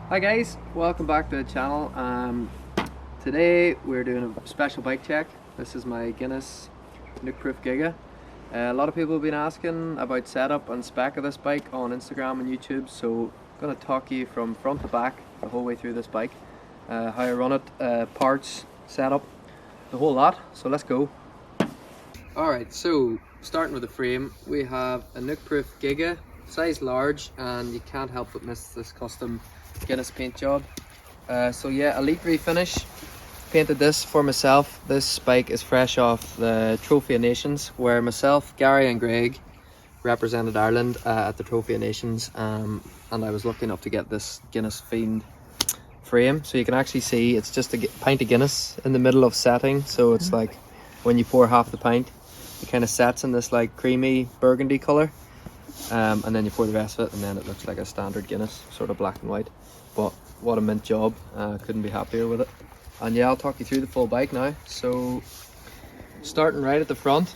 Hi guys, welcome back to the channel. Today we're doing a special bike check. This is my Guinness Nuke-Proof Giga. A lot of people have been asking about setup and spec of this bike on Instagram and YouTube, so I'm going to talk you from front to back the whole way through this bike. How I run it, parts, setup, the whole lot, so let's go. Alright, so starting with the frame, we have a Nuke-Proof Giga, size large, and you can't help but miss this custom Guinness paint job. So yeah, elite refinish. Painted this for myself. This bike is fresh off the Trophy of Nations, where myself, Gary and Greg represented Ireland at the Trophy of Nations, and I was lucky enough to get this Guinness Fiend frame. So you can actually see it's just a pint of Guinness in the middle of setting, so it's like when you pour half the pint, it kind of sets in this like creamy burgundy colour. And then you pour the rest of it and then it looks like a standard Guinness, sort of black and white. But what a mint job, couldn't be happier with it. And yeah, I'll talk you through the full bike now. So starting right at the front,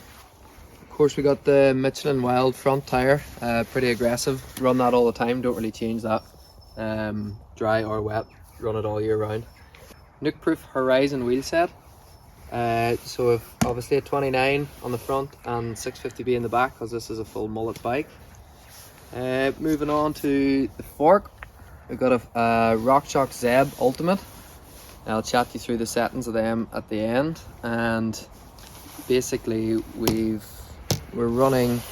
of course we got the Michelin Wild front tyre, pretty aggressive, run that all the time, don't really change that, dry or wet, run it all year round. Nuke-Proof Horizon wheel set. So we've obviously a 29 on the front and 650B in the back, because this is a full mullet bike. Moving on to the fork, we've got a RockShox Zeb Ultimate. I'll chat you through the settings of them at the end. And basically we're running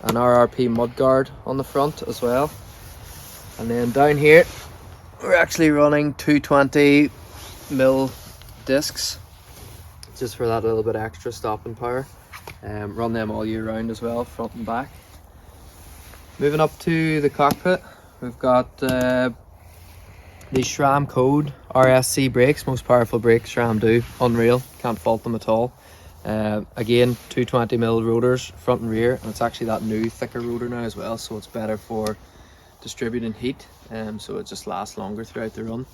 an RRP mudguard on the front as well. And then down here we're actually running 220mm discs, just for that little bit extra stopping power. Run them all year round as well, front and back. Moving up to the cockpit, we've got the SRAM Code RSC brakes, most powerful brakes SRAM do, unreal, can't fault them at all. Again, 220mm rotors front and rear, and it's actually that new thicker rotor now as well, so it's better for distributing heat, so it just lasts longer throughout the run.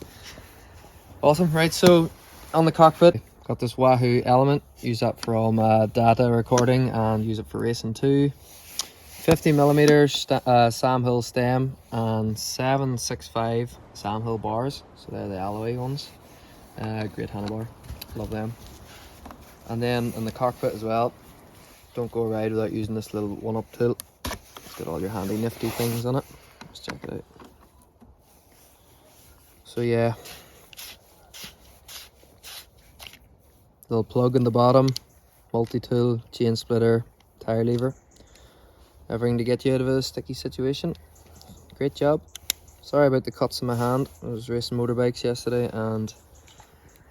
Awesome. Right, so on the cockpit, got this Wahoo Element, use that for all my data recording and use it for racing too. 50mm Sam Hill stem and 765 Sam Hill bars, so they're the alloy ones. Great handlebar, love them. And then in the cockpit as well, don't go a ride without using this little one-up tilt. It's got all your handy nifty things on it. Let's check it out. So yeah, little plug in the bottom, multi-tool, chain splitter, tire lever, everything to get you out of a sticky situation. Great job. Sorry about the cuts in my hand. I was racing motorbikes yesterday and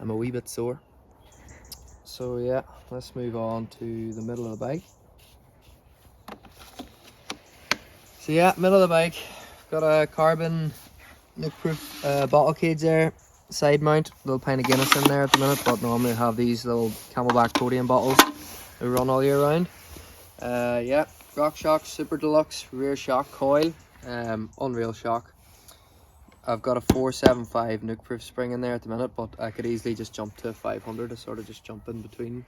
I'm a wee bit sore. So yeah, let's move on to the middle of the bike. So yeah, middle of the bike, got a carbon Nuke-Proof bottle cage there. Side mount, little pint of Guinness in there at the minute, but normally I have these little Camelback podium bottles that run all year round. Yeah, RockShox Super Deluxe rear shock coil, unreal shock. I've got a 475 Nuke-Proof spring in there at the minute, but I could easily just jump to 500 to sort of just jump in between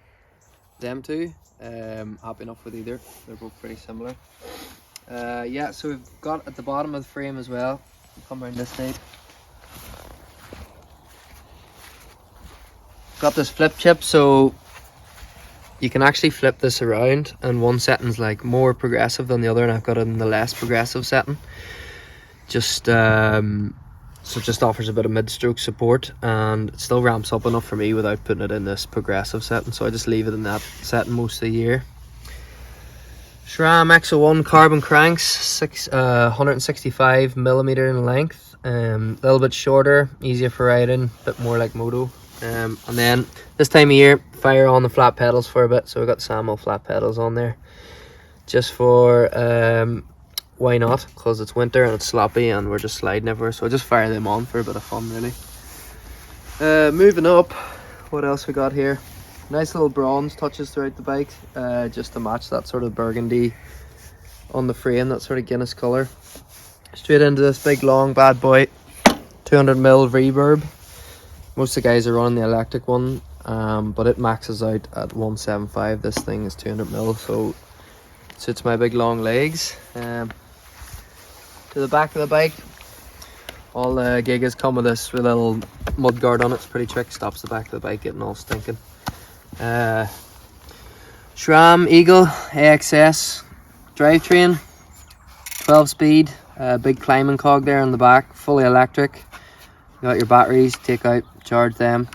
them two. Happy enough with either, they're both pretty similar. Yeah, so we've got at the bottom of the frame as well, come around this side. Got this flip chip, so you can actually flip this around, and one setting's like more progressive than the other, and I've got it in the less progressive setting. Just so it just offers a bit of mid-stroke support, and it still ramps up enough for me without putting it in this progressive setting, so I just leave it in that setting most of the year. SRAM X01 carbon cranks, 165mm in length, a little bit shorter, easier for riding, a bit more like moto. And then this time of year, fire on the flat pedals for a bit, so we got Samuel flat pedals on there just for why not, because it's winter and it's sloppy and we're just sliding everywhere, so I just fire them on for a bit of fun really. Moving up, what else we got here? Nice little bronze touches throughout the bike, just to match that sort of burgundy on the frame, that sort of Guinness colour. Straight into this big long bad boy, 200mm reverb. Most of the guys are running the electric one, but it maxes out at 175. This thing is 200mm, so it suits my big long legs. To the back of the bike, all the Gigas come with this with a little mud guard on it. It's pretty trick, stops the back of the bike getting all stinking. SRAM Eagle AXS drivetrain, 12 speed, big climbing cog there in the back, fully electric. You got your batteries, take out, charge them.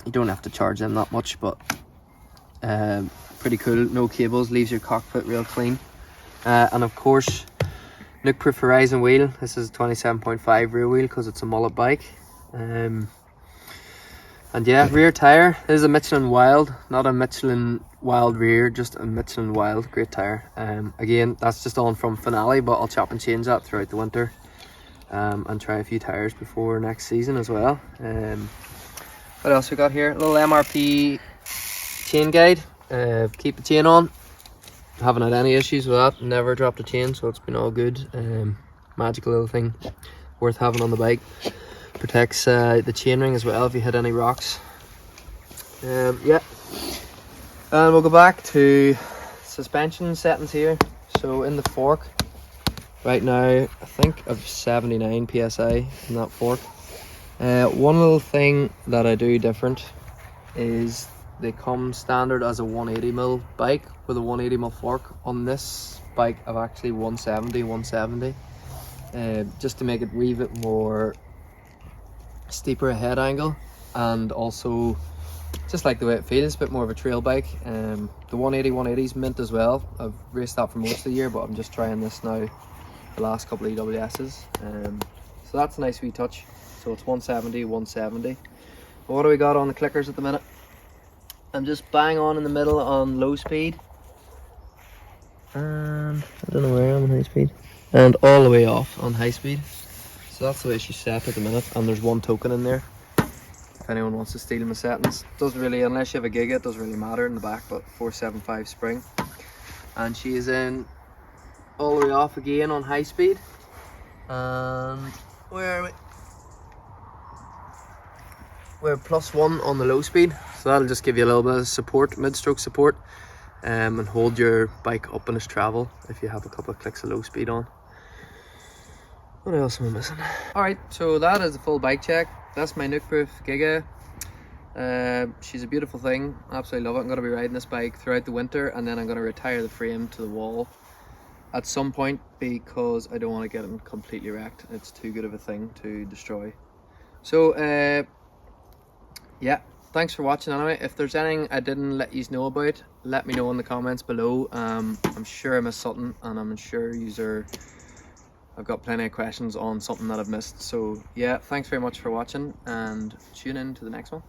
You don't have to charge them that much, but pretty cool. No cables, leaves your cockpit real clean. And of course, Nookproof Horizon wheel. This is a 27.5 rear wheel because it's a mullet bike. And yeah, rear tire. This is a Michelin Wild, not a Michelin Wild rear, just a Michelin Wild. Great tire. Again, that's just on from Finale, but I'll chop and change that throughout the winter. And try a few tires before next season as well. What else we got here? A little MRP chain guide. Keep the chain on. Haven't had any issues with that. Never dropped a chain, so it's been all good. Magical little thing, worth having on the bike. Protects the chainring as well if you hit any rocks. Yeah. And we'll go back to suspension settings here. So in the fork, right now I think I've 79 psi in that fork. One little thing that I do different is they come standard as a 180mm bike with a 180mm fork. On this bike I've actually 170 just to make it a wee bit more steeper head angle, and also just like the way it feels, a bit more of a trail bike. The 180 is mint as well. I've raced that for most of the year, but I'm just trying this now the last couple of EWS's. So that's a nice wee touch. So it's 170. But what do we got on the clickers at the minute? I'm just bang on in the middle on low speed, and I don't know where I'm on high speed, and all the way off on high speed. So that's the way she's set at the minute, and there's one token in there if anyone wants to steal my settings. Doesn't really, unless you have a Giga, it doesn't really matter in the back, but 475 spring. And she is in all the way off again on high speed. And where are we? We're +1 on the low speed, so that'll just give you a little bit of support, mid-stroke support, and hold your bike up in its travel if you have a couple of clicks of low speed on. What else am I missing? Alright, so that is the full bike check. That's my Nookproof Giga. She's a beautiful thing, absolutely love it. I'm going to be riding this bike throughout the winter, and then I'm going to retire the frame to the wall at some point because I don't want to get it completely wrecked. It's too good of a thing to destroy. So yeah, thanks for watching anyway. If there's anything I didn't let you know about, let me know in the comments below. I'm sure I missed something, and I'm sure I've got plenty of questions on something that I've missed. So yeah, thanks very much for watching, and tune in to the next one.